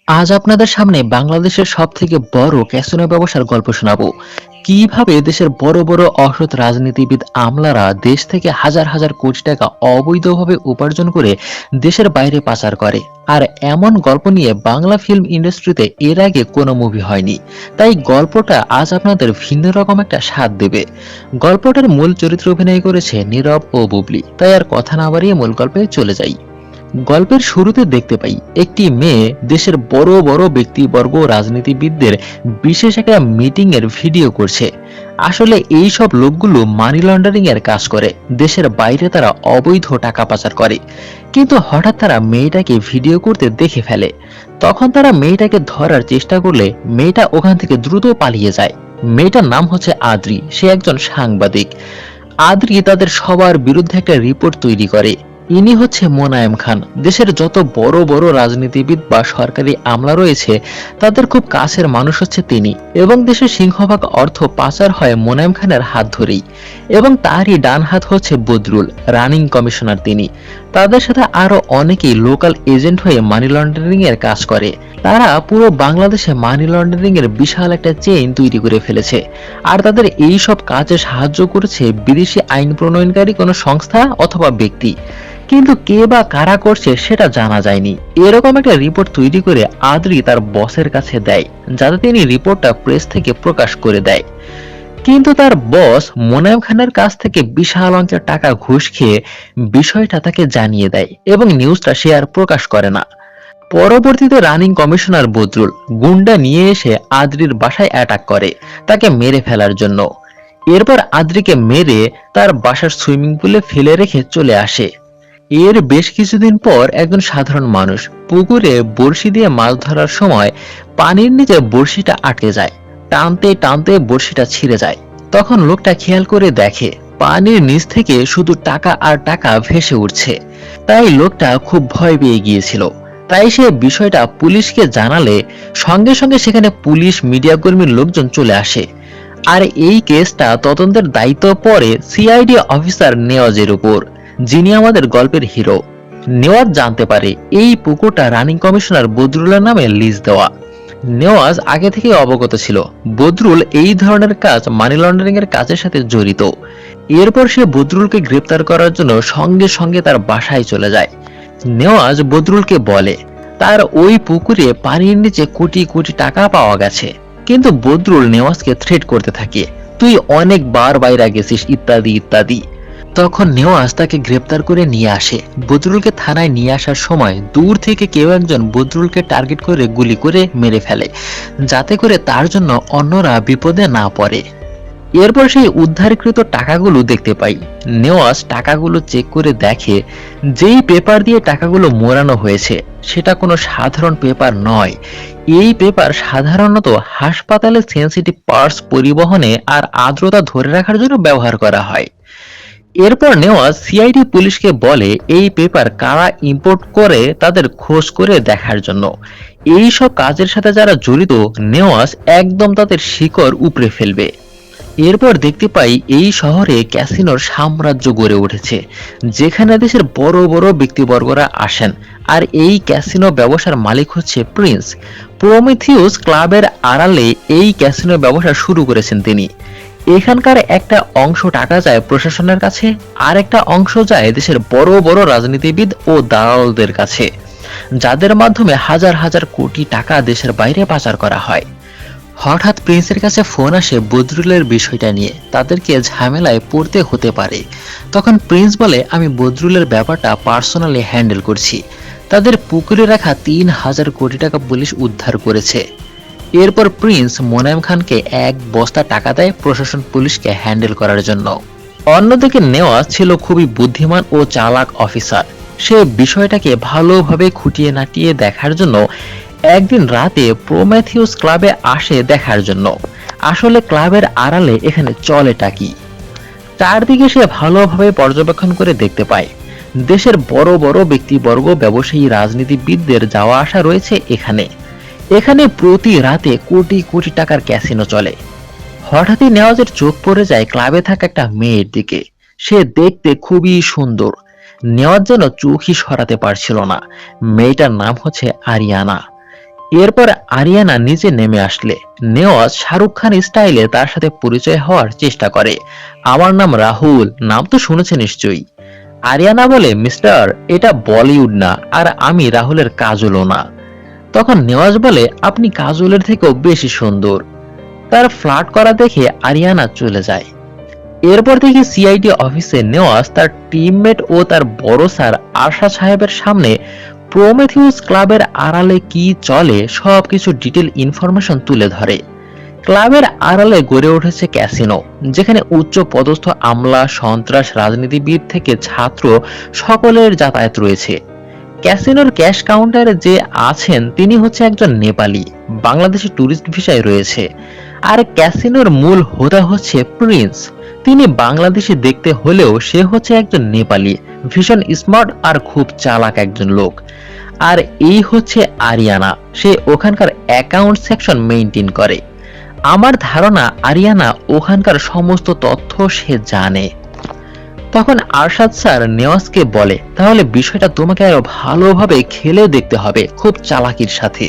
আজ আপনাদের সামনে বাংলাদেশের সবথেকে বড় ক্যাসিনো ব্যবসার গল্প শোনাবো। কিভাবে দেশের বড় বড় অসৎ রাজনীতিবিদ আমলারা দেশ থেকে হাজার হাজার কোটি টাকা অবৈধভাবে উপার্জন করে দেশের বাইরে পাচার করে। আর এমন গল্প নিয়ে বাংলা ফিল্ম ইন্ডাস্ট্রিতে এর আগে কোনো মুভি হয়নি। তাই গল্পটা আজ আপনাদের ভিন্ন রকম একটা স্বাদ দেবে। গল্পটার মূল চরিত্রে অভিনয় করেছে নীরব ও বুবলি। তাই আর কথা না বাড়িয়ে মূল গল্পে চলে যাই। গল্পের শুরুতে দেখতে পাই একটি মেয়ে দেশের বড় বড় ব্যক্তিবর্গ ও রাজনীতিবিদদের বিশেষ একটা মিটিং এর ভিডিও করছে। আসলে এই সব লোকগুলো মানি লন্ডারিং এর কাজ করে, দেশের বাইরে তারা অবৈধ টাকা পাচার করে। কিন্তু হঠাৎ তারা মেয়েটাকে ভিডিও করতে দেখে ফেলে। তখন তারা মেয়েটাকে ধরার চেষ্টা করলে মেয়েটা ওখান থেকে দ্রুত পালিয়ে যায়। মেয়েটার নাম হচ্ছে আদ্রি, সে একজন সাংবাদিক। আদ্রি তাদের সবার বিরুদ্ধে একটা রিপোর্ট তৈরি করে। ইনি হচ্ছে মোনায়েম খান। দেশের যত বড় বড় রাজনীতিবিদ বা সরকারি আমলা রয়েছে তাদের খুব কাছের মানুষ হচ্ছে তিনি, এবং দেশের সিংহভাগ অর্থ পাচার হয় মোনায়েম খানের হাত ধরেই। এবং তারই ডান হাত হচ্ছে বদরুল, রানিং কমিশনার তিনি। তাদের সাথে আরো অনেকেই লোকাল এজেন্ট হয়ে মানি লন্ডারিং এর কাজ করে। তারা পুরো বাংলাদেশে মানি লন্ডারিং এর বিশাল একটা চেইন তৈরি করে ফেলেছে। আর তাদের এই সব কাজে সাহায্য করেছে বিদেশি আইন প্রণয়নকারী কোনো সংস্থা অথবা ব্যক্তি। কিন্তু কে বা কারা করছে সেটা জানা যায়নি। এরকম একটা রিপোর্ট তৈরি করে আদ্রি তার বসের কাছে দেয়, যাতে তিনি রিপোর্টটা প্রেস থেকে প্রকাশ করে দেয়। কিন্তু তার বস মোনায়েম খানের কাছ থেকে বিশাল অঙ্কের টাকা ঘুষ খেয়ে বিষয়টা তাকে জানিয়ে দেয়, এবং নিউজটা সে আর প্রকাশ করে না। পরবর্তীতে রানিং কমিশনার বদরুল গুন্ডা নিয়ে এসে আদ্রির বাসায় অ্যাটাক করে, তাকে মেরে ফেলার জন্য। এরপর আদ্রিকে মেরে তার বাসার সুইমিং পুলে ফেলে রেখে চলে আসে। এর বেশ কিছুদিন পর একজন সাধারণ মানুষ পুকুরে বড়শি দিয়ে মাছ ধরার সময় পানির নিচে বড়শিটা আটকে যায়। টানতে টানতে বড়শিটা ছিঁড়ে যায়। তখন লোকটা খেয়াল করে দেখে পানির নিচ থেকে শুধু টাকা আর টাকা ভেসে উঠছে। তাই লোকটা খুব ভয় পেয়ে গিয়েছিল। তাই সে বিষয়টা পুলিশকে জানালে সঙ্গে সঙ্গে সেখানে পুলিশ, মিডিয়া কর্মীর লোকজন চলে আসে। আর এই কেসটা তদন্তের দায়িত্ব পড়ে সিআইডি অফিসার নেওয়াজের উপর, যিনি আমাদের গল্পের হিরো। নেওয়াজ জানতে পারে এই পুকুরটা রানিং কমিশনার বদরুলের নামে লিজ দেওয়া। নেওয়াজ আগে থেকে অবগত ছিল বদরুল এই ধরনের কাজ, মানি লন্ডারিং এর কাজের সাথে জড়িত। এরপর সে বদরুলকে গ্রেপ্তার করার জন্য সঙ্গে সঙ্গে তার বাসায় চলে যায়। নেওয়াজ বদরুলকে বলে তার ওই পুকুরে পানির নিচে কোটি কোটি টাকা পাওয়া গেছে। কিন্তু বদরুল নেওয়াজকে থ্রেট করতে থাকে, তুই অনেকবার বাইরে গেছিস, ইত্যাদি ইত্যাদি। তখন নেওয়াজ তাকে গ্রেপ্তার করে নিয়ে আসে। বদরুলকে থানায় নিয়ে আসার সময় দূর থেকে কেউ একজন বদরুলকে টার্গেট করে গুলি করে মেরে ফেলে, যাতে করে তার জন্য অন্যরা বিপদে না পড়ে। এরপর সেই উদ্ধারকৃত টাকাগুলো দেখতে পাই। নেওয়াজ টাকাগুলো চেক করে দেখে যেই পেপার দিয়ে টাকাগুলো মোড়ানো হয়েছে সেটা কোনো সাধারণ পেপার নয়। এই পেপার সাধারণত হাসপাতালে সেনসিটিভ পার্টস পরিবহনে আর আর্দ্রতা ধরে রাখার জন্য ব্যবহার করা হয়। এরপর নেওয়াজ সিআইডি পুলিশকে বলে এই পেপার কারা ইম্পোর্ট করে তাদের খোঁজ করে দেখার জন্য। এই সব কাজের সাথে যারা জড়িত নেওয়াজ একদম তাদের শিকড় উপড়ে ফেলবে। এরপর দেখতে পাই এই শহরে ক্যাসিনোর সাম্রাজ্য গড়ে উঠেছে, যেখানে দেশের বড় বড় ব্যক্তিবর্গরা আসেন। আর এই ক্যাসিনো ব্যবসার মালিক হচ্ছে প্রিন্স। প্রমিথিউস ক্লাবের আড়ালে এই ক্যাসিনো ব্যবসা শুরু করেছেন তিনি। এখানকার একটা অংশ টাকা যায় প্রশাসনের কাছে, আর একটা অংশ যায় দেশের বড় বড় রাজনীতিবিদ ও দালালদের কাছে, যাদের মাধ্যমে হাজার হাজার কোটি টাকা দেশের বাইরে পাচার করা হয়। হঠাৎ প্রিন্সের কাছে ফোন আসে বদরুলের বিষয়টা নিয়ে, তাদেরকে ঝামেলায় পড়তে হতে পারে। তখন প্রিন্স বলে আমি বদরুলের ব্যাপারটা পার্সোনালি হ্যান্ডেল করছি। তাদের পুকুরে রাখা ৩,০০০ কোটি টাকা পুলিশ উদ্ধার করেছে। এরপর প্রিন্স মোনায়েম খানকে এক বস্তা টাকা দেয় প্রশাসন পুলিশকে হ্যান্ডেল করার জন্য। অন্যদিকে নেওয়াজ ছিল খুবই বুদ্ধিমান ও চালাক অফিসার। সে বিষয়টাকে ভালোভাবে খুঁটিয়ে নাটিয়ে দেখার জন্য একদিন রাতে প্রমেথিউস ক্লাবে আসে দেখার জন্য আসলে ক্লাবের আড়ালে এখানে চলেটা কি। চারদিকে সে ভালোভাবে পর্যবেক্ষণ করে দেখতে পায় দেশের বড় বড় ব্যক্তিবর্গ, ব্যবসায়ী, রাজনীতিবিদদের যাওয়া আসা রয়েছে এখানে। এখানে প্রতি রাতে কোটি কোটি টাকার ক্যাসিনো চলে। হঠাৎই নেওয়াজের চোখ পড়ে যায় ক্লাবে থাকা একটা মেয়ের দিকে। সে দেখতে খুবই সুন্দর। নেওয়াজ যেন চোখই সরাতে পারছিল না। মেয়েটার নাম হচ্ছে আরিয়ানা। এরপর আরিয়ানা নিচে নেমে আসলে নেওয়াজ শাহরুখ খান স্টাইলে তার সাথে পরিচয় হওয়ার চেষ্টা করে। আমার নাম রাহুল, নাম তো শুনেছে নিশ্চয়ই। আরিয়ানা বলে, মিস্টার, এটা বলিউড না, আর আমি রাহুলের কাজলও না। তখন নেওয়াজ বলে, আপনি কাজলের থেকেও বেশি সুন্দর। তার ফ্লার্ট করা দেখে আরিয়ানা চলে যায়। এরপর থেকে সিআইডি অফিসে নেওয়াজ তার টিমমেট ও তার বড় স্যার আরশাদ সাহেবের সামনে প্রোমেথিউস ক্লাবের আড়ালে কি চলে সবকিছু ডিটেল ইনফরমেশন তুলে ধরে। ক্লাবের আড়ালে গড়ে উঠেছে ক্যাসিনো, যেখানে উচ্চ পদস্থ আমলা, সন্ত্রাস, রাজনীতিবিদ থেকে ছাত্র সকলের যাতায়াত রয়েছে। ক্যাসিনোর ক্যাশ কাউন্টারে যে আছেন তিনি হচ্ছে একজন নেপালি, বাংলাদেশি ট্যুরিস্ট ভিসায় রয়েছে। আর ক্যাসিনোর মূল হোতা হচ্ছে প্রিন্স। তিনি বাংলাদেশি দেখতে হলেও সে হচ্ছে একজন নেপালি, ভীষণ স্মার্ট আর খুব চালাক একজন লোক। আর এই হচ্ছে আরিয়ানা, সে ওখানকার অ্যাকাউন্ট সেকশন মেইনটেইন করে। আমার ধারণা আরিয়ানা ওখানকার সমস্ত তথ্য সে জানে। তখন আরশাদ স্যার নেওয়াজকে বলে, তাহলে বিষয়টা তোমাকে আরো ভালোভাবে খেলে দেখতে হবে, খুব চালাকির সাথে।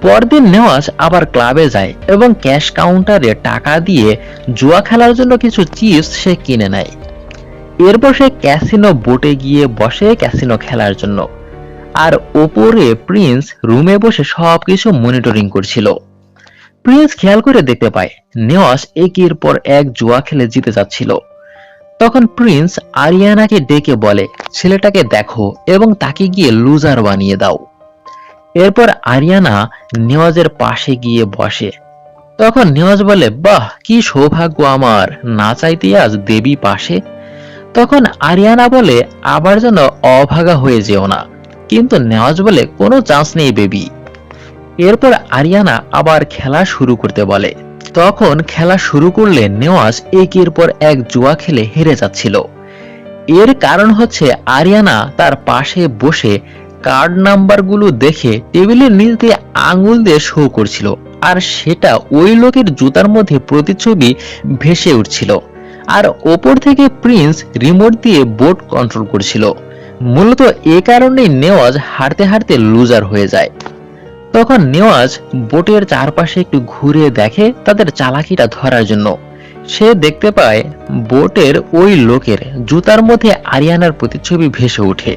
পরদিন নেওয়াজ আবার ক্লাবে যায় এবং ক্যাশ কাউন্টারে টাকা দিয়ে জুয়া খেলার জন্য কিছু চিপস সে কিনে নেয়। এরপর সে ক্যাসিনো বোটে গিয়ে বসে ক্যাসিনো খেলার জন্য। আর ওপরে প্রিন্স রুমে বসে সবকিছু মনিটরিং করছিল। প্রিন্স খেয়াল করে দেখতে পায় নেওয়াজ একের পর এক জুয়া খেলে জিতে যাচ্ছিল। তখন প্রিন্স আরিয়ানাকে ডেকে বলে, ছেলেটাকে দেখো এবং তাকে গিয়ে লুজার বানিয়ে দাও। এরপর আরিয়ানা নেওয়াজের পাশে গিয়ে বসে। তখন নেওয়াজ বলে, বাহ, কি সৌভাগ্য আমার, না চাইতেই আজ দেবী পাশে। তখন আরিয়ানা বলে, আবার যেন অভাগা হয়ে যেও না। কিন্তু নেওয়াজ বলে, কোনো চান্স নেই বেবি। এরপর আরিয়ানা আবার খেলা শুরু করতে বলে। তখন খেলা শুরু করলে নেওয়াজ একের পর এক জুয়া খেলে হেরে যাচ্ছিল। এর কারণ হচ্ছে আরিয়ানা তার পাশে বসে কার্ড নাম্বারগুলো দেখে টেবিলের নিচ দিয়ে আঙুল দিয়ে শো করছিল, আর সেটা ওই লোকের জুতার মধ্যে প্রতিচ্ছবি ভেসে উঠছিল। আর ওপর থেকে প্রিন্স রিমোট দিয়ে বোর্ড কন্ট্রোল করছিল। মূলত এ কারণেই নেওয়াজ হারতে হারতে লুজার হয়ে যায়। তখন নেওয়াজ বোটের চারপাশে একটু ঘুরে দেখে তাদের চালাকিটা ধরার জন্য। সে দেখতে পায় বোটের ওই লোকের জুতার মধ্যে আরিয়ানার প্রতিচ্ছবি ভেসে ওঠে।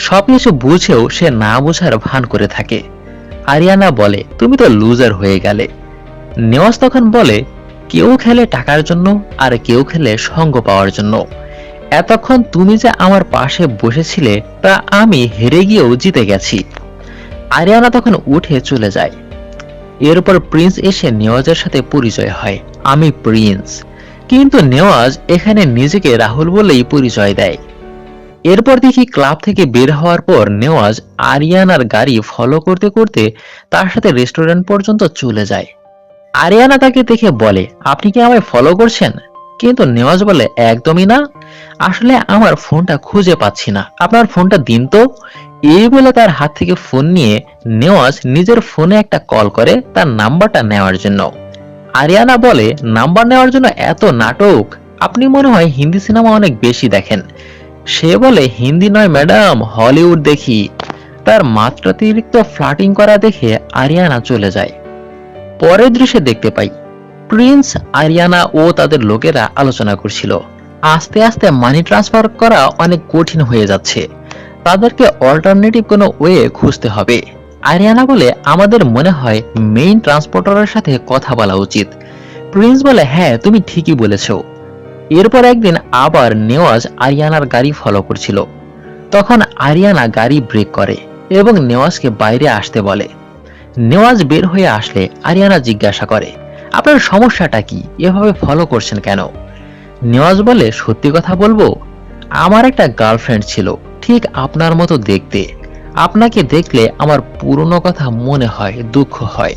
সবকিছু বুঝেও সে না বোঝার ভান করে থাকে। আরিয়ানা বলে, তুমি তো লুজার হয়ে গেলে। নেওয়াজ তখন বলে, কেউ খেলে টাকার জন্য আর কেউ খেলে সঙ্গ পাওয়ার জন্য। এতক্ষণ তুমি যে আমার পাশে বসেছিলে তা আমি হেরে গিয়েও জিতে গেছি। আরিয়ানা তখন উঠে চলে যায়। এরপর প্রিন্স এসে নেওয়াজের সাথে পরিচয় হয়, আমি প্রিন্স। কিন্তু নেওয়াজ এখানে নিজেকে রাহুল বলেই পরিচয় দেয়। এরপর দেখি ক্লাব থেকে বের হওয়ার পর নেওয়াজ আরিয়ানার গাড়ি ফলো করতে করতে তার সাথে রেস্টুরেন্ট পর্যন্ত চলে যায়। আরিয়ানা তাকে দেখে বলে, আপনি কি আমায় ফলো করছেন? কিন্তু নেওয়াজ বলে, একদমই না, আসলে আমার ফোনটা খুঁজে পাচ্ছি না, আপনার ফোনটা দিন তো। এই বলে তার হাত থেকে ফোন নিয়ে নেওয়াজ নিজের ফোনে একটা কল করে তার নাম্বারটা নেওয়ার জন্য। আরিয়ানা বলে, নাম্বার নেওয়ার জন্য এত নাটক, আপনি মনে হয় হিন্দি সিনেমা অনেক বেশি দেখেন। সে বলে, হিন্দি নয় ম্যাডাম, হলিউড দেখি। তার মাত্রাতিরিক্ত ফ্লার্টিং করা দেখে আরিয়ানা চলে যায়। পরের দৃশ্যে দেখতে পাই প্রিন্স, আরিয়ানা ও তাদের লোকেরা আলোচনা করছিল। আস্তে আস্তে মানি ট্রান্সফার করা অনেক কঠিন হয়ে যাচ্ছে, তাদেরকে অল্টারনেটিভ কোনো ওয়ে খুঁজতে হবে। আরিয়ানা বলে, আমাদের মনে হয় মেইন ট্রান্সপোর্টারের সাথে কথা বলা উচিত। প্রিন্স বলে, হ্যাঁ তুমি ঠিকই বলেছো। এরপর একদিন আবার নেওয়াজ আরিয়ানার গাড়ি ফলো করছিল। তখন আরিয়ানা গাড়ি ব্রেক করে এবং নেওয়াজকে বাইরে আসতে বলে। নেওয়াজ বের হয়ে আসলে আরিয়ানা জিজ্ঞাসা করে, আপনার সমস্যাটা কি, এভাবে ফলো করছেন কেন? নেওয়াজ বলে, সত্যি কথা বলবো, আমার একটা গার্লফ্রেন্ড ছিল, ঠিক আপনার মতো দেখতে। আপনাকে দেখলে আমার পুরনো কথা মনে হয়, দুঃখ হয়।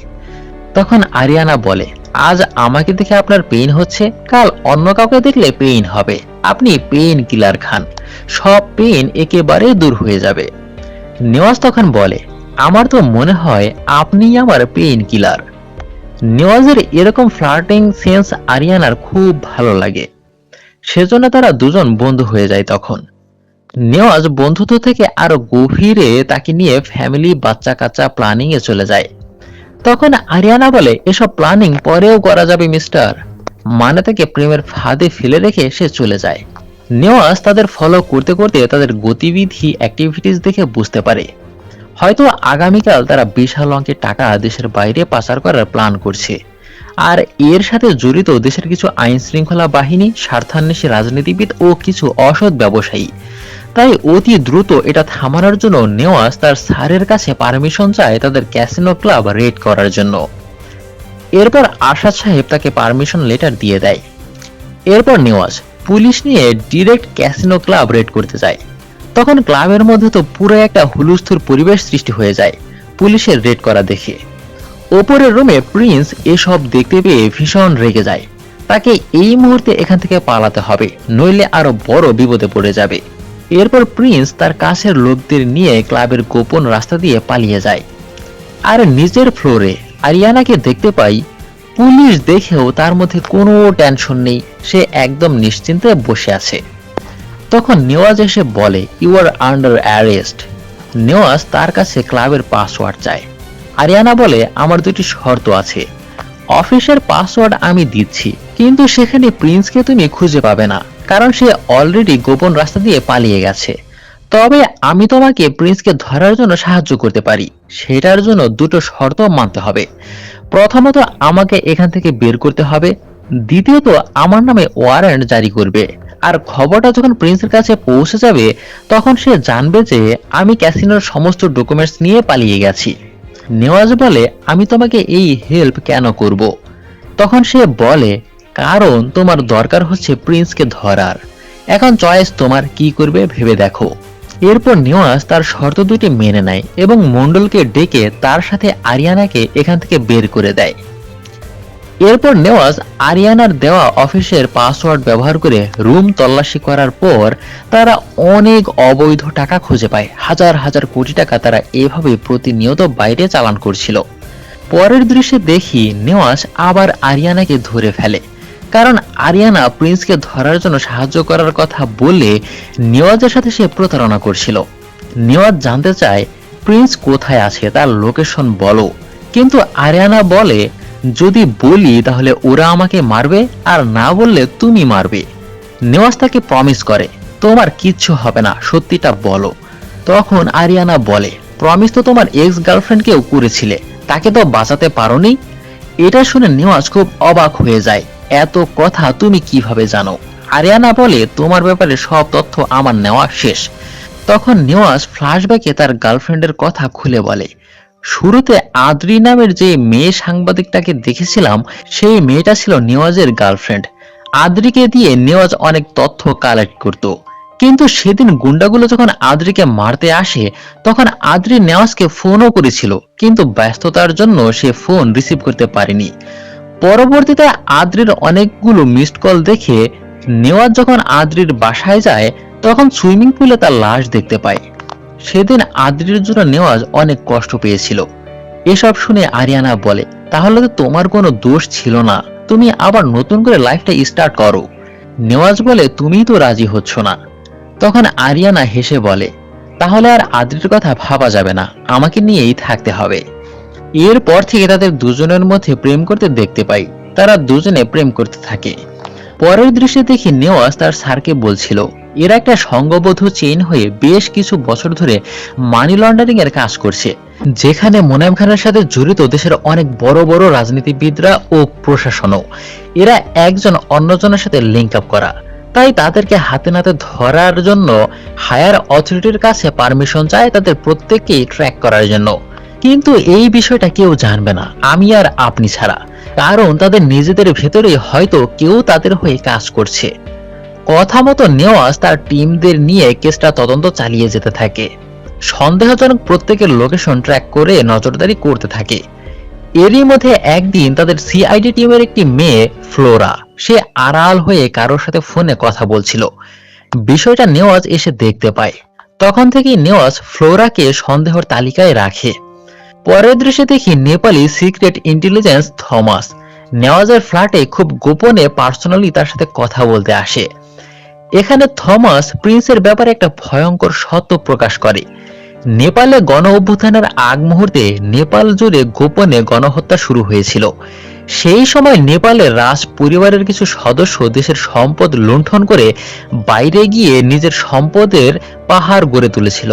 তখন আরিয়ানা বলে, আজ আমাকে দেখে আপনার পেইন হচ্ছে, কাল অন্য কাউকে দেখলে পেইন হবে। আপনি পেইন কিলার খান, সব পেইন একেবারে দূর হয়ে যাবে। নেওয়াজ তখন বলে, আমার তো মনে হয় আপনিই আমার পেইন কিলার। নেওয়াজের এরকম ফ্লার্টিং সেন্স আরিয়ানার খুব ভালো লাগে, সেজন্য তারা দুজন বন্ধু হয়ে যায়। তখন নেওয়াজ বন্ধুত্ব থেকে আরো গভীরে তাকে নিয়ে ফ্যামিলি বাচ্চা কাচ্চা প্ল্যানিং এ চলে যায়। তখন আরিয়ানা বলে, এসব প্ল্যানিং পরেও করা যাবে মিস্টার। মানে তাকে প্রেমের ফাঁদে ফেলে রেখে সে চলে যায়। নেওয়াজ তাদের ফলো করতে করতে তাদের গতিবিধি অ্যাক্টিভিটিস দেখে বুঝতে পারে হয়তো আগামীকাল তারা বিশাল অঙ্কের টাকা দেশের বাইরে পাচার করার প্ল্যান করছে। আর এর সাথে জড়িত দেশের কিছু আইন শৃঙ্খলা বাহিনী, স্বার্থান্বেষী রাজনীতিবিদ ও কিছু অসৎ ব্যবসায়ী। তাই অতি দ্রুত এটা থামানোর জন্য নেওয়াজ তার স্যারের কাছে পারমিশন চায় তাদের ক্যাসিনো ক্লাব রেড করার জন্য। এরপর আরশাদ সাহেব তাকে পারমিশন লেটার দিয়ে দেয়। এরপর নেওয়াজ পুলিশ নিয়ে ডিরেক্ট ক্যাসিনো ক্লাব রেড করতে যায়। তখন ক্লাবের মধ্যে তো পুরো একটা হুলস্থুল পরিবেশ সৃষ্টি হয়ে যায় পুলিশের রেড করা দেখে। ওপরের রুমে প্রিন্স এসব দেখতে পেয়ে ভীষণ রেগে যায়। তাকে এই মুহূর্তে এখান থেকে পালাতে হবে, নইলে আরো বড় বিপদে পড়ে যাবে। এরপর প্রিন্স তার কাছের লোকদের নিয়ে ক্লাবের গোপন রাস্তা দিয়ে পালিয়ে যায়। আর নিচের ফ্লোরে আরিয়ানাকে দেখতে পাই। পুলিশ দেখেও তার মধ্যে কোনো টেনশন নেই, সে একদম নিশ্চিন্তে বসে আছে। তখন নেওয়াজ এসে বলে, you are under arrest. Nawaz তার কাছে ক্লাবের পাসওয়ার্ড চায়। আরিয়ানা বলে, আমার দুটি শর্ত আছে। অফিসের পাসওয়ার্ড আমি দিচ্ছি, কিন্তু সেখানে প্রিন্সকে তুমি খুঁজে পাবে না, কারণ সে অলরেডি গোপন রাস্তা দিয়ে পালিয়ে গেছে। তবে আমি তোমাকে প্রিন্সকে ধরার জন্য সাহায্য করতে পারি, সেটার জন্য দুটো শর্ত মানতে হবে। প্রথমত, আমাকে এখান থেকে বের করতে হবে। দ্বিতীয়ত, আমার নামে ওয়ারেন্ট জারি করবে। আর খবরটা যখন প্রিন্সের কাছে পৌঁছে যাবে, তখন সে জানবে যে আমি ক্যাসিনোর সমস্ত ডকুমেন্টস নিয়ে পালিয়ে গেছি। নেওয়াজ বলে, আমি তোমাকে এই হেল্প কেন করব? তখন সে বলে, কারণ তোমার দরকার হচ্ছে প্রিন্সকে ধরার। এখন চয়েস তোমার, কি করবে ভেবে দেখো। এরপর নেওয়াজ তার শর্ত দুটি মেনে নেয় এবং মন্ডলকে ডেকে তার সাথে আরিয়ানাকে এখান থেকে বের করে দেয়। এরপর নেওয়াজ আরিয়ানার দেওয়া অফিসের পাসওয়ার্ড ব্যবহার করে রুম তল্লাশি করার পর তারা অনেক অবৈধ টাকা খুঁজে পায়। হাজার হাজার কোটি টাকা তারা এভাবে প্রতিনিয়ত বাইরে চালান করছিল। পরের দৃশ্যে দেখি নেওয়াজ আবার আরিয়ানাকে ধরে ফেলে, কারণ আরিয়ানা প্রিন্সকে ধরার জন্য সাহায্য করার কথা বলে নেওয়াজের সাথে সে প্রতারণা করছিল। নেওয়াজ জানতে চায়, প্রিন্স কোথায় আছে, তার লোকেশন বলো। কিন্তু আরিয়ানা বলে, যদি বলি তাহলে ওরা আমাকে মারবে, আর না বললে তুমি মারবে। নেওয়াজ তাকে প্রমিস করে, তোমার কিচ্ছু হবে না, সত্যিটা বলো। তখন আরিয়ানা বলে, প্রমিস তো তোমার এক্স গার্লফ্রেন্ডকেও করেছিলে, তাকে তো বাঁচাতে পারোনি। এটা শুনে নেওয়াজ খুব অবাক হয়ে যায়, এত কথা তুমি কিভাবে জানো? আরিয়ানা বলে, তোমার ব্যাপারে সব তথ্য আমার নেওয়া শেষ। তখন নেওয়াজ ফ্ল্যাশব্যাকে তার গার্লফ্রেন্ডের কথা খুলে বলে, শুরুতে আদ্রি নামের যে মেয়ে সাংবাদিকটাকে দেখেছিলাম, সেই মেয়েটা ছিল নেওয়াজের গার্লফ্রেন্ড। আদ্রিকে দিয়ে নেওয়াজ অনেক তথ্য কালেক্ট করত, কিন্তু সেদিন গুন্ডাগুলো যখন আদ্রিকে মারতে আসে, তখন আদ্রি নেওয়াজকে ফোনও করেছিল, কিন্তু ব্যস্ততার জন্য সে ফোন রিসিভ করতে পারেনি। পরবর্তীতে আদ্রির অনেকগুলো মিসড কল দেখে নেওয়াজ যখন আদ্রির বাসায় যায়, তখন সুইমিং পুলে তার লাশ দেখতে পায়। সেদিন আদ্রির জন্য নেওয়াজ অনেক কষ্ট পেয়েছিল। এসব শুনে আরিয়ানা বলে, তাহলে তো তোমার কোনো দোষ ছিল না, তুমি আবার নতুন করে লাইফটা স্টার্ট করো। নেওয়াজ বলে, তুমিই তো রাজি হচ্ছ না। তখন আরিয়ানা হেসে বলে, তাহলে আর আদ্রির কথা ভাবা যাবে না, আমাকে নিয়েই থাকতে হবে। এরপর থেকে তাদের দুজনের মধ্যে প্রেম করতে দেখতে পাই, তারা দুজনে প্রেম করতে থাকে। পরের দৃশ্যে দেখি নেওয়াজ তার স্যারকে বলছিল, এরা একটা সংঘবদ্ধ চেইন হয়ে বেশ কিছু বছর ধরে মানি লন্ডারিং এর কাজ করছে, যেখানে মোনায়েম খানের সাথে জড়িত দেশের অনেক বড় বড় রাজনীতিবিদরা ও প্রশাসনও। এরা একজন অন্যজনের সাথে লিঙ্ক আপ করা, তাই তাদেরকে হাতে নাতে ধরার জন্য হায়ার অথরিটির কাছে পারমিশন চায় তাদের প্রত্যেককেই ট্র্যাক করার জন্য। কিন্তু এই বিষয়টা কেউ জানবে না, আমি আর আপনি ছাড়া, কারণ তাদের নিজেদের ভেতরে হয়তো কেউ তাদের হয়ে কাজ করছে। কথা মতো নেওয়াজ তার টিমদের নিয়ে কেসটা তদন্ত চালিয়ে যেতে থাকে। সন্দেহজনক প্রত্যেকের লোকেশন ট্র্যাক করে নজরদারি করতে থাকে। এরই মধ্যে একদিন তাদের সিআইডি টিমের একটি মেয়ে ফ্লোরা, সে আড়াল হয়ে কারোর সাথে ফোনে কথা বলছিল। বিষয়টা নেওয়াজ এসে দেখতে পায়। তখন থেকেই নেওয়াজ ফ্লোরাকে সন্দেহের তালিকায় রাখে। পরের দৃশ্যে দেখি নেপালি সিক্রেট ইন্টেলিজেন্স থমাস নেওয়াজের ফ্ল্যাটে খুব গোপনে পার্সোনালি তার সাথে কথা বলতে আসে। এখানে থমাস প্রিন্সের ব্যাপারে একটা ভয়ঙ্কর সত্য প্রকাশ করে। নেপালে গণ অভ্যুত্থানের আগ মুহূর্তে নেপাল জুড়ে গোপনে গণহত্যা শুরু হয়েছিল। সেই সময় নেপালের রাজ পরিবারের কিছু সদস্য দেশের সম্পদ লুণ্ঠন করে বাইরে গিয়ে নিজের সম্পদের পাহাড় গড়ে তুলেছিল।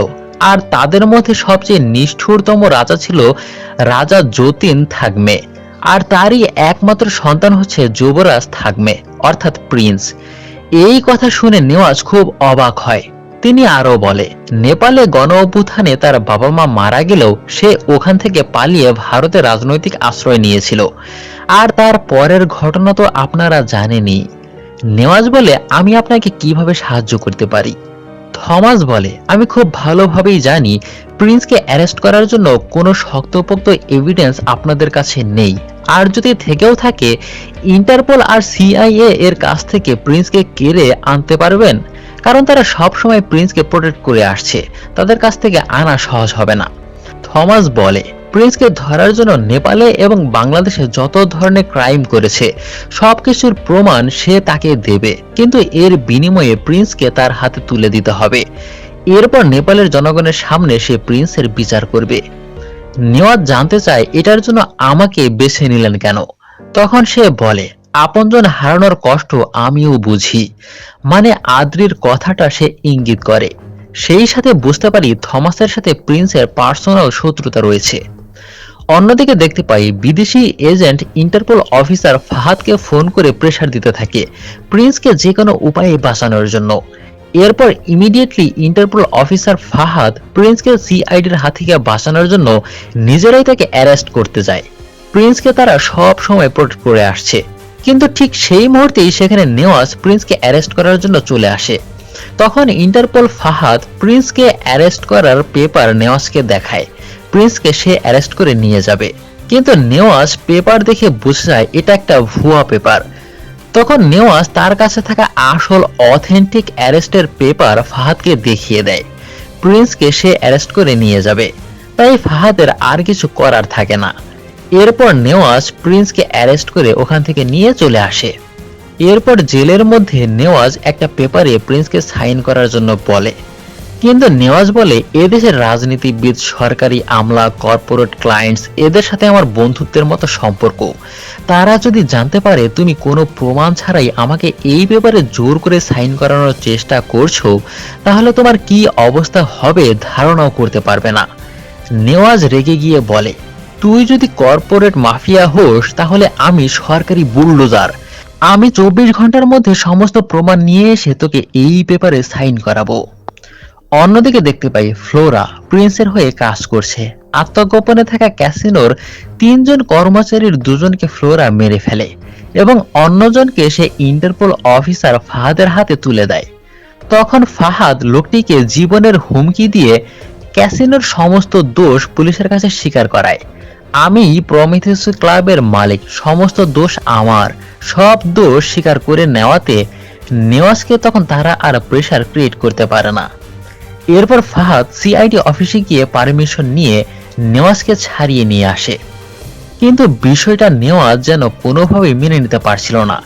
আর তাদের মধ্যে সবচেয়ে নিষ্ঠুরতম রাজা ছিল রাজা যতীন থাগমে। আর তারই একমাত্র সন্তান হচ্ছে যুবরাজ থাগমে, অর্থাৎ প্রিন্স। এই কথা শুনে নেওয়াজ খুব অবাক হয়। তিনি আরো বলে, নেপালে গণ অভ্যুত্থানে তার বাবা মা মারা গেলেও সে ওখান থেকে পালিয়ে ভারতে রাজনৈতিক আশ্রয় নিয়েছিল। আর তার পরের ঘটনা তো আপনারা জানেনই। নেওয়াজ বলে, আমি আপনাকে কিভাবে সাহায্য করতে পারি? থমাস বলে, আমি খুব ভালোভাবেই জানি প্রিন্সকে অ্যারেস্ট করার জন্য কোনো শক্তপোক্ত এভিডেন্স আপনাদের কাছে নেই। আর যদি থেকেও থাকে, ইন্টারপোল আর সিআইএ এর কাছ থেকে প্রিন্সকে কেড়ে আনতে পারবেন, কারণ তারা সব সময় প্রিন্সকে প্রোটেক্ট করে আসছে। তাদের কাছ থেকে আনা সহজ হবে না। থমাস বলে, প্রিন্সকে ধরার জন্য নেপালে এবং বাংলাদেশে যত ধরনের ক্রাইম করেছে সবকিছুর প্রমাণ সে তাকে দেবে, কিন্তু এর বিনিময়ে প্রিন্সকে তার হাতে তুলে দিতে হবে। এরপর নেপালের জনগণের সামনে সে প্রিন্সের বিচার করবে। নেওয়াজ জানতে চায়, এটার জন্য আমাকে বেছে নিলেন কেন? তখন সে বলে, আপনজন হারানোর কষ্ট আমিও বুঝি। মানে আদ্রির কথাটা সে ইঙ্গিত করে। সেই সাথে বুঝতে পারি থমাসের সাথে প্রিন্সের পার্সোনাল শত্রুতা রয়েছে। অন্যদিকে দেখতে পাই বিদেশি এজেন্ট ইন্টারপোল অফিসার ফাহাদকে ফোন করে প্রেসার দিতে থাকে প্রিন্সকে যে কোনো উপায়ে বাঁচানোর জন্য। এরপর ইমিডিয়েটলি ইন্টারপোল অফিসার ফাহাদ প্রিন্সকে সিআইডির হাত থেকে বাঁচানোর জন্য নিজেরাই তাকে অ্যারেস্ট করতে যায়। প্রিন্সকে তারা সব সময় প্রোটেক্ট করে আসছে, কিন্তু ঠিক সেই মুহূর্তেই সেখানে নেওয়াজ প্রিন্সকে অ্যারেস্ট করার জন্য চলে আসে। তখন ইন্টারপোল ফাহাদ প্রিন্সকে অ্যারেস্ট করার পেপার নেওয়াজকে দেখায়। প্রিন্সকে সে অ্যারেস্ট করে নিয়ে যাবে, কিন্তু নেওয়াজ পেপার দেখে বুঝে যায় এটা একটা ভুয়া পেপার। তখন নেওয়াজ তার কাছে থাকা আসল অথেন্টিক অ্যারেস্টের পেপার ফাহাদকে দেখিয়ে দেয়। প্রিন্সকে সে অ্যারেস্ট করে নিয়ে যাবে, তাই ফাহাদের আর কিছু করার থাকে না। এরপর নেওয়াজ প্রিন্সকে অ্যারেস্ট করে ওখান থেকে নিয়ে চলে আসে। এরপর জেলের মধ্যে নেওয়াজ একটা পেপারে প্রিন্সকে সাইন করার জন্য বলে, কিন্তু নেওয়াজ বলে, এদেশের রাজনীতিবিদ, সরকারি আমলা, কর্পোরেট ক্লায়েন্টস, এদের সাথে আমার বন্ধুত্বের মতো সম্পর্ক। তারা যদি জানতে পারে তুমি কোনো প্রমাণ ছাড়াই আমাকে এই ব্যাপারে জোর করে সাইন করানোর চেষ্টা করছো, তাহলে তোমার কি অবস্থা হবে ধারণাও করতে পারবে না। নেওয়াজ রেগে গিয়ে বলে, তুই যদি কর্পোরেট মাফিয়া হোস তাহলে আমি সরকারি বুলডোজার। আমি 24 ঘন্টার মধ্যে সমস্ত প্রমাণ নিয়ে এসে তোকে এই পেপারে সাইন করাবো। অন্যদিকে দেখতে পাই ফ্লোরা প্রিন্সের হয়ে কাজ করছে। আত্মগোপনে থাকা ক্যাসিনোর 3 জন কর্মচারীর 2 জনকে ফ্লোরা মেরে ফেলে এবং অন্যজনকে সে ইন্টারপোল অফিসার ফাহাদের হাতে তুলে দেয়। তখন ফাহাদ লোকটিকে জীবনের হুমকি দিয়ে ক্যাসিনোর সমস্ত দোষ পুলিশের কাছে স্বীকার করায়। আমি প্রমিথিয়াস ক্লাবের মালিক, সমস্ত দোষ আমার। সব দোষ স্বীকার করে নেওয়াতে নেওয়াজকে তখন তারা আর প্রেসার ক্রিয়েট করতে পারে না। এরপর ফাহাদ সিআইডি অফিসে গিয়ে পারমিশন নিয়ে নেওয়াজকে ছাড়িয়ে নিয়ে আসে, কিন্তু বিষয়টা নেওয়াজ যেন কোনোভাবেই মেনে নিতে পারছিল না।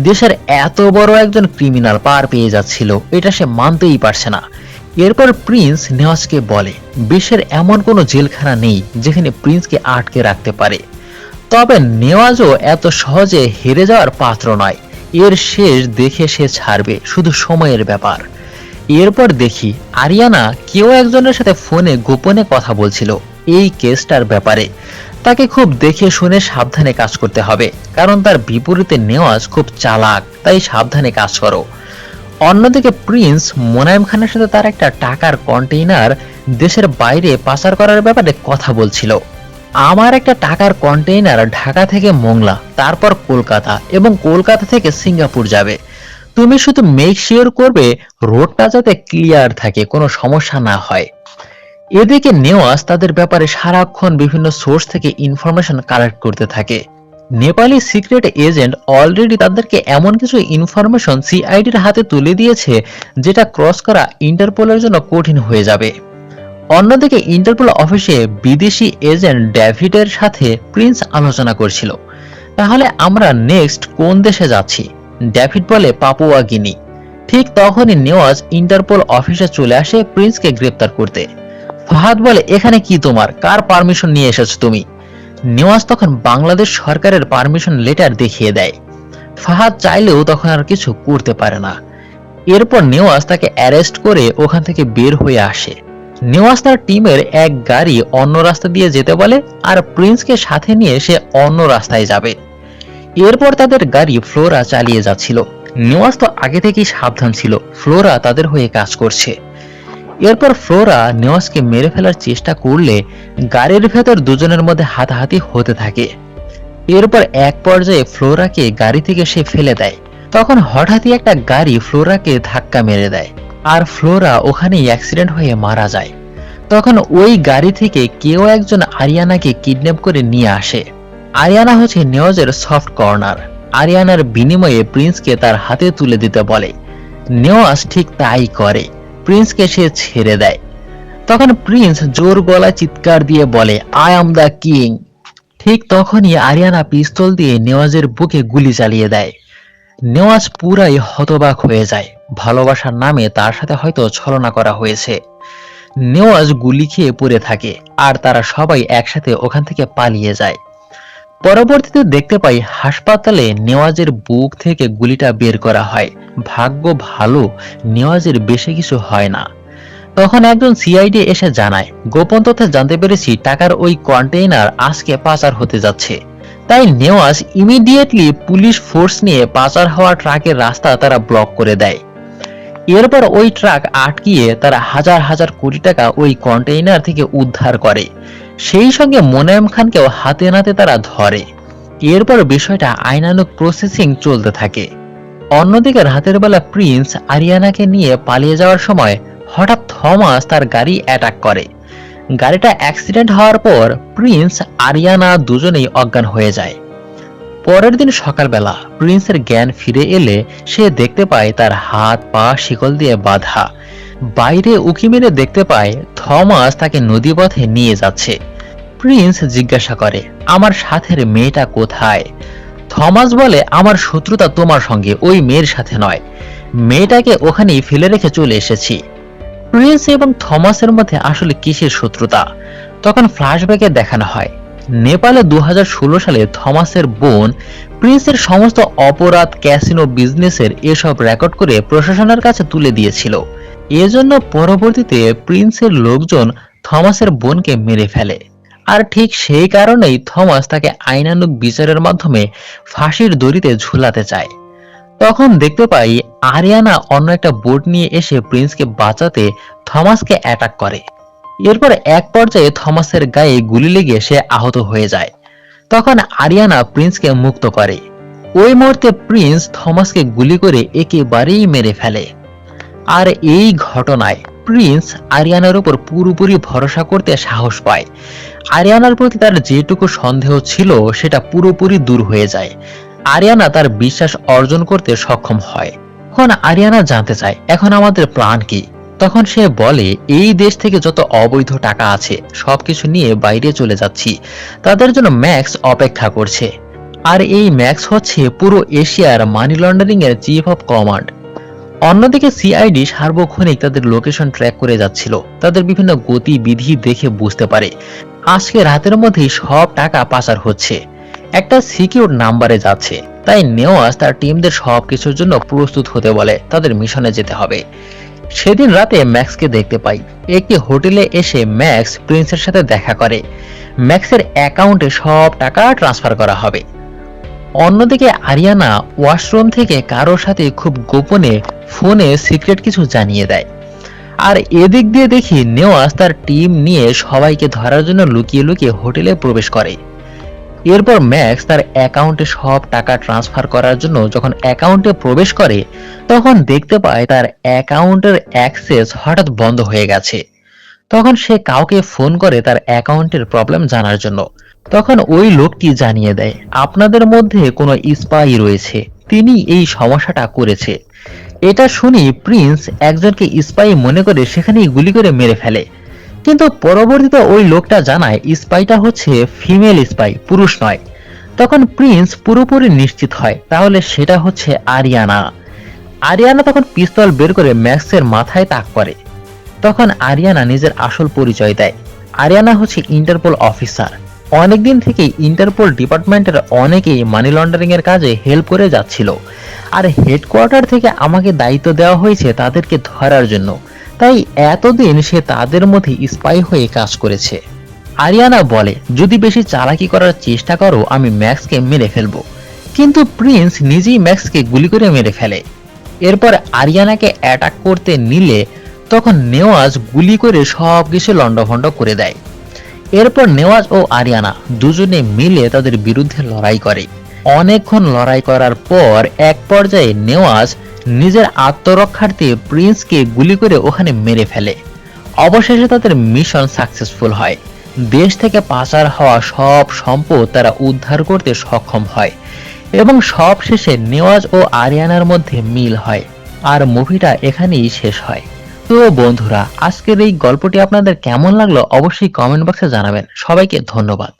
দেশের এত বড় একজন ক্রিমিনাল পার পেয়ে যাচ্ছিল, এটা সে মানতেই পারছে না। এরপর প্রিন্স নেওয়াজকে বলে, বিশ্বের এমন কোনো জেলখানা নেই যেখানে প্রিন্সকে আটকে রাখতে পারে। তবে নেওয়াজও এত সহজে হেরে যাওয়ার পাত্র নয়। এর শেষ দেখে সে ছাড়বে, শুধু সময়ের ব্যাপার। এরপর দেখি আরিয়ানা কেউ একজনের সাথে ফোনে গোপনে কথা বলছিল এই কেসটার ব্যাপারে। তাকে খুব দেখে শুনে সাবধানে কাজ করতে হবে, কারণ তার বিপরীতে নেওয়াজ খুব চালাক, তাই সাবধানে কাজ করো। অন্যদিকে প্রিন্স মোনায়েম খানের সাথে তার একটা টাকার কন্টেইনার দেশের বাইরে পাচার করার ব্যাপারে কথা বলছিল। আমার একটা টাকার কন্টেইনার ঢাকা থেকে মোংলা, তারপর কলকাতা এবং কলকাতা থেকে সিঙ্গাপুর যাবে। তুমি শুধু মেক শিওর করবে রোডটা যাতে ক্লিয়ার থাকে, কোনো সমস্যা না হয়। এদিকে নেওয়াজ তাদের ব্যাপারে সারাক্ষণ বিভিন্ন সোর্স থেকে ইনফরমেশন কালেক্ট করতে থাকে। নেপালি সিক্রেট এজেন্ট অলরেডি তাদেরকে এমন কিছু ইনফরমেশন সিআইডির হাতে তুলে দিয়েছে যেটা ক্রস করা ইন্টারপোলের জন্য কঠিন হয়ে যাবে। অন্যদিকে ইন্টারপোল অফিসে বিদেশি এজেন্ট ডেভিডের সাথে প্রিন্স আলোচনা করছিল, তাহলে আমরা নেক্সট কোন দেশে যাচ্ছি? ডেভিড বলে, পাপুয়া গিনি। ঠিক তখনই নেওয়াজ ইন্টারপোল অফিসে চলে আসে প্রিন্সকে গ্রেপ্তার করতে। ফাহাদ বলে, এখানে কি তোমার, কার পারমিশন নিয়ে এসেছো তুমি? নেওয়াজ তখন বাংলাদেশ সরকারের পারমিশন লেটার দেখিয়ে দেয়। ফাহাদ চাইলেও তখন আর কিছু করতে পারে না। এরপর নেওয়াজ তাকে অ্যারেস্ট করে ওখান থেকে বের হয়ে আসে। নেওয়াজ তার টিমের এক গাড়ি অন্য রাস্তা দিয়ে যেতে বলে, আর প্রিন্সকে সাথে নিয়ে সে অন্য রাস্তায় যাবে। এরপর তাদের গাড়ি ফ্লোরা চালিয়ে যাচ্ছিল। নেওয়াজ তো আগে থেকেই সাবধান ছিল, ফ্লোরা তাদের হয়ে কাজ করছে। এরপর ফ্লোরা নেওয়াজকে মেরে ফেলার চেষ্টা করলে গাড়ির ভেতর দুজনের মধ্যে হাতাহাতি হতে থাকে। এরপর এক পর্যায়ে ফ্লোরাকে গাড়ি থেকে সে ফেলে দেয়। তখন হঠাৎই একটা গাড়ি ফ্লোরাকে ধাক্কা মেরে দেয়, আর ফ্লোরা ওখানেই অ্যাক্সিডেন্ট হয়ে মারা যায়। তখন ওই গাড়ি থেকে কেউ একজন আরিয়ানাকে কিডন্যাপ করে নিয়ে আসে। আরিয়ানা হচ্ছে নেওয়াজের সফট কর্নার। আরিয়ানার বিনিময়ে প্রিন্সকে তার হাতে তুলে দিতে বলে। নেওয়াজ ঠিক তাই করে, প্রিন্সকে সে ছেড়ে দেয়। তখন প্রিন্স জোর গলায় চিৎকার দিয়ে বলে, আই অ্যাম দ্য কিং। ঠিক তখনই আরিয়ানা পিস্তল দিয়ে নেওয়াজের বুকে গুলি চালিয়ে দেয়। নেওয়াজ পুরাই হতবাক হয়ে যায়। ভালোবাসার নামে তার সাথে হয়তো ছলনা করা হয়েছে। নেওয়াজ গুলি খেয়ে পড়ে থাকে, আর তারা সবাই একসাথে ওখান থেকে পালিয়ে যায়। পরবর্তীতে দেখতে পাই হাসপাতালে নেওয়াজের বুক থেকে গুলিটা বের করা হয়। ভাগ্য ভালো, নেওয়াজের বেশি কিছু হয় না। তখন একজন সিআইডি এসে জানায়, গোপন তথ্যে জানতে পেরেছি টাকার ওই কন্টেইনার আজকে পাচার হতে যাচ্ছে। তাই নেওয়াজ ইমিডিয়েটলি পুলিশ ফোর্স নিয়ে পাচার হওয়া ট্রাকের রাস্তা তারা ব্লক করে দেয়। এরপর ওই ট্রাক আটকিয়ে তারা হাজার হাজার কোটি টাকা ওই কন্টেইনার থেকে উদ্ধার করে। সেই সঙ্গে মোনায়েম খানকেও হাতে নাতে তারা ধরে। এরপর বিষয়টা আইনানুগ প্রসেসিং চলতে থাকে। অন্যদিকে রাতের বেলা প্রিন্স আরিয়ানাকে নিয়ে পালিয়ে যাওয়ার সময় হঠাৎ থমাস তার গাড়ি অ্যাটাক করে। গাড়িটা অ্যাক্সিডেন্ট হওয়ার পর প্রিন্স আরিয়ানা দুজনেই অজ্ঞান হয়ে যায়। পরের দিন সকালবেলা প্রিন্সের জ্ঞান ফিরে এলে সে দেখতে পায় তার হাত পা শিকল দিয়ে বাঁধা। বাইরে উঁকি মেরে দেখতে পায় থমাস তাকে নদীপথে নিয়ে যাচ্ছে। প্রিন্স জিজ্ঞাসা করে, আমার সাথের মেয়েটা কোথায়? থমাস বলে, আমার শত্রুতা তোমার সঙ্গে, ওই মেয়ের সাথে নয়। মেয়েটাকে ওখানেই ফেলে রেখে চলে এসেছি। প্রিন্স এবং থমাসের মধ্যে আসলে কিসের শত্রুতা? তখন ফ্ল্যাশব্যাকে দেখানো হয় নেপালে 2016 সালে থমাসের বোন প্রিন্সের সমস্ত অপরাধ, ক্যাসিনো, বিজনেসের এসব রেকর্ড করে প্রশাসনের কাছে তুলে দিয়েছিল। এজন্য পরবর্তীতে প্রিন্সের লোকজন থমাসের বোনকে মেরে ফেলে। আর ঠিক সেই কারণেই থমাস তাকে আইনানুগ বিচারের মাধ্যমে ফাঁসির দড়িতে ঝুলাতে চায়। তখন দেখতে পাই আরিয়ানা অন্য একটা বোট নিয়ে এসে প্রিন্সকে বাঁচাতে থমাসকে অ্যাটাক করে। এরপর এক পর্যায়ে থমাসের গায়ে গুলি লেগে সে আহত হয়ে যায়। তখন আরিয়ানা প্রিন্সকে মুক্ত করে। ওই মুহূর্তে প্রিন্স থমাসকে গুলি করে একেবারেই মেরে ফেলে। আর এই ঘটনায় প্রিন্স আরিয়ানার উপর পুরোপুরি ভরসা করতে সাহস পায়। আরিয়ানার প্রতি তার যেটুকু সন্দেহ ছিল সেটা পুরোপুরি দূর হয়ে যায়। আরিয়ানা তার বিশ্বাস অর্জন করতে সক্ষম হয়। এখন আরিয়ানা জানতে চায়, এখন আমাদের প্ল্যান কি? তখন সে বলে, এই দেশ থেকে যত অবৈধ টাকা আছে সবকিছু নিয়ে বাইরে চলে যাচ্ছি। তাদের জন্য ম্যাক্স অপেক্ষা করছে। আর এই ম্যাক্স হচ্ছে পুরো এশিয়ার মানি লন্ডারিং এর চিফ অফ কমান্ড। অন্যদিকে সিআইডি সার্বক্ষণিক তাদের লোকেশন ট্র্যাক করে যাচ্ছিল। তাদের বিভিন্ন গতিবিধি দেখে বুঝতে পারে আজকে রাতের মধ্যেই সব টাকা পাচার হচ্ছে, একটা সিকিউর নাম্বারে যাচ্ছে। তাই নেওয়াজ তার টিমদের সবকিছুর জন্য প্রস্তুত হতে বলে, তাদের মিশনে যেতে হবে। সেদিন রাতে ম্যাক্সকে দেখতে পাই। একটি হোটেলে এসে ম্যাক্স প্রিন্সের সাথে দেখা করে। ম্যাক্সের অ্যাকাউন্টে সব টাকা ট্রান্সফার করা হবে। অন্যদিকে আরিয়ানা ওয়াশরুম থেকে কারোর সাথে খুব গোপনে ফোনে সিক্রেট কিছু জানিয়ে দেয়। আর এদিক দিয়ে দেখি নেওয়াজ তার টিম নিয়ে সবাইকে ধরার জন্য লুকিয়ে লুকিয়ে হোটেলে প্রবেশ করে। এরপর ম্যাক্স তার অ্যাকাউন্টে সব টাকা ট্রান্সফার করার জন্য যখন অ্যাকাউন্টে প্রবেশ করে তখন দেখতে পায় তার অ্যাকাউন্টের অ্যাক্সেস হঠাৎ বন্ধ হয়ে গেছে। তখন সে কাউকে ফোন করে তার অ্যাকাউন্টের প্রবলেম জানার জন্য। তখন ওই লোকটি জানিয়ে দেয়, আপনাদের মধ্যে কোনো স্পাই রয়েছে, তিনি এই সমস্যাটা করেছে। এটা শুনি প্রিন্স একজনকে স্পাই মনে করে সেখানেই গুলি করে মেরে ফেলে। কিন্তু পরবর্তীতে ওই লোকটা জানায় স্পাইটা হচ্ছে ফিমেল স্পাই, পুরুষ নয়। তখন প্রিন্স পুরোপুরি নিশ্চিত হয় তাহলে সেটা হচ্ছে আরিয়ানা। আরিয়ানা তখন পিস্তল বের করে ম্যাক্সের মাথায় তাক করে। তখন আরিয়ানা নিজের আসল পরিচয় দেয়। আরিয়ানা হচ্ছে ইন্টারপোল অফিসার। অনেকদিন থেকেই ইন্টারপোল ডিপার্টমেন্টের অনেকেই মানি লন্ডারিং এর কাজে হেল্প করে যাচ্ছিল, আর হেডকোয়ার্টার থেকে আমাকে দায়িত্ব দেওয়া হয়েছে তাদেরকে ধরার জন্য। তাই এতদিন সে তাদের মধ্যে স্পাই হয়ে কাজ করেছে। আরিয়ানা বলে, যদি বেশি চালাকি করার চেষ্টা করো আমি ম্যাক্সকে মেরে ফেলবো। কিন্তু প্রিন্স নিজেই ম্যাক্সকে গুলি করে মেরে ফেলে। এরপর আরিয়ানাকে অ্যাটাক করতে নিলে তখন নেওয়াজ গুলি করে সবকিছু লন্ডভন্ড করে দেয়। এরপর নেওয়াজ ও আরিয়ানা দুজনে মিলে তাদের বিরুদ্ধে লড়াই করে। অনেকক্ষণ লড়াই করার পর এক পর্যায়ে নেওয়াজ নিজের আত্মরক্ষার্থে প্রিন্সকে গুলি করে ওখানে মেরে ফেলে। অবশেষে তাদের মিশন সাকসেসফুল হয়। দেশ থেকে পাচার হওয়া সব সম্পদ তারা উদ্ধার করতে সক্ষম হয় এবং সবশেষে নেওয়াজ ও আরিয়ানার মধ্যে মিল হয়। আর মুভিটা এখানেই শেষ হয়। তো বন্ধুরা, আজকের এই গল্পটি আপনাদের কেমন লাগলো অবশ্যই কমেন্ট বক্সে জানাবেন। সবাইকে ধন্যবাদ।